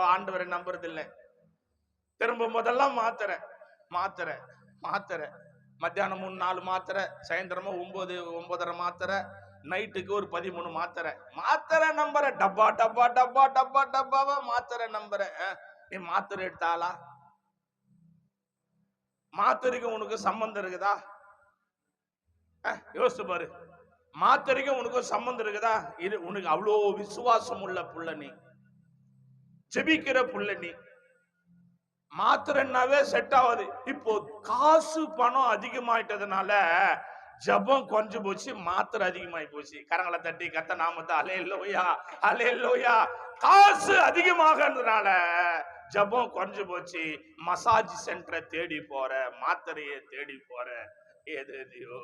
ஆண்டவரை நம்புறது இல்லை. திரும்பும் போதெல்லாம் மாத்திரை மாத்திரை மாத்திரை. மத்தியானம் 3-4 மாத்திரை, சாயந்தரமா 9-9:30 மாத்திரை, நைட்டுக்கு ஒரு 13 மாத்திரை. மாத்திரை நம்புற, டப்பா டப்பா டப்பா டப்பா டப்பாவா மாத்திரை நம்புற. நீ மாத்திரை எடுத்தாளா? மாத்திரைக்கு உனக்கு சம்பந்தம் இருக்குதா? யோசிச்சு பாரு. மாத்திரைக்கு உனக்கு சம்பந்தம் இருக்குதா? இது உனக்கு அவ்வளோ விசுவாசம் உள்ள புள்ள, நீ ஜெபிக்கிற புள்ள, நீ மாத்திரைன்னாவே செட் ஆகாது. இப்போ காசு பணம் அதிகமாயிட்டதுனால ஜபம் கொஞ்சம் போச்சு, மாத்திரை அதிகமாயி போச்சு. கரங்களை தட்டி கத்த நாமத்தை அல்லேலூயா அல்லேலூயா. காசு அதிகமாகறதுனால ஜபம் குறைஞ்சு போச்சு. மசாஜ் சென்டரை தேடி போற, மாத்திரையை தேடி போற, எதையோ